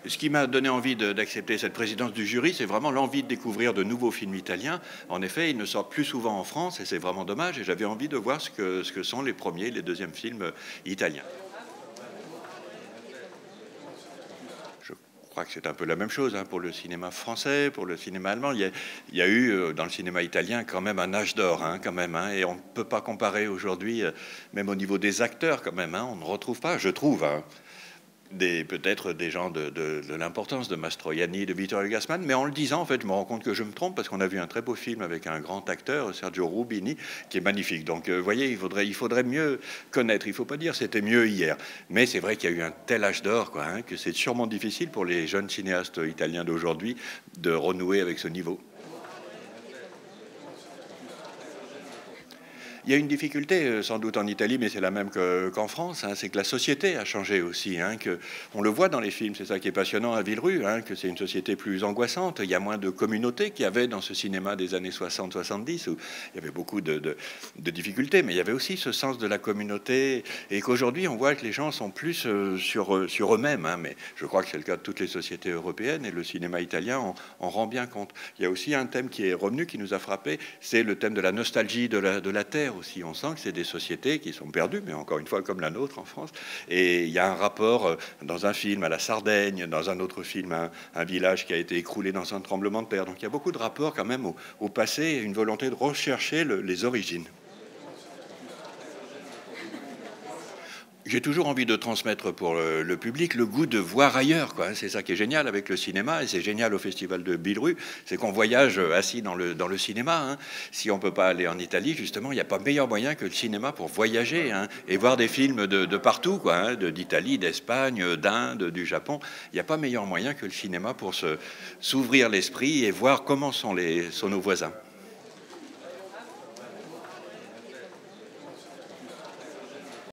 Ce qui m'a donné envie d'accepter cette présidence du jury, c'est vraiment l'envie de découvrir de nouveaux films italiens. En effet, ils ne sortent plus souvent en France et c'est vraiment dommage. Et j'avais envie de voir ce que sont les premiers, les deuxièmes films italiens. Je crois que c'est un peu la même chose pour le cinéma français, pour le cinéma allemand. Il y a eu dans le cinéma italien quand même un âge d'or, et on ne peut pas comparer aujourd'hui, même au niveau des acteurs quand même. On ne retrouve pas, je trouve. Peut-être des gens de l'importance de Mastroianni, de Vittorio Gassman, mais en le disant, en fait, je me rends compte que je me trompe parce qu'on a vu un très beau film avec un grand acteur, Sergio Rubini, qui est magnifique. Donc, vous voyez, il faudrait mieux connaître. Il ne faut pas dire c'était mieux hier, mais c'est vrai qu'il y a eu un tel âge d'or, que c'est sûrement difficile pour les jeunes cinéastes italiens d'aujourd'hui de renouer avec ce niveau. Il y a une difficulté sans doute en Italie, mais c'est la même qu'en France, c'est que la société a changé aussi, on le voit dans les films, c'est ça qui est passionnant à Villerue, que c'est une société plus angoissante, il y a moins de communauté qu'il y avait dans ce cinéma des années 60-70, où il y avait beaucoup de difficultés, mais il y avait aussi ce sens de la communauté, et qu'aujourd'hui on voit que les gens sont plus sur eux-mêmes, mais je crois que c'est le cas de toutes les sociétés européennes, et le cinéma italien en rend bien compte. Il y a aussi un thème qui est revenu, qui nous a frappé, c'est le thème de la nostalgie de la terre aussi. On sent que c'est des sociétés qui sont perdues, mais encore une fois comme la nôtre en France. Et il y a un rapport dans un film à la Sardaigne, dans un autre film un village qui a été écroulé dans un tremblement de terre. Donc il y a beaucoup de rapports quand même au passé et une volonté de rechercher les origines. J'ai toujours envie de transmettre pour le public le goût de voir ailleurs, C'est ça qui est génial avec le cinéma, et c'est génial au Festival de Billerud, c'est qu'on voyage assis dans le cinéma. Si on peut pas aller en Italie, justement, il n'y a pas meilleur moyen que le cinéma pour voyager et voir des films de partout, d'Italie, d'Espagne, d'Inde, du Japon. Il n'y a pas meilleur moyen que le cinéma pour s'ouvrir l'esprit et voir comment sont nos voisins.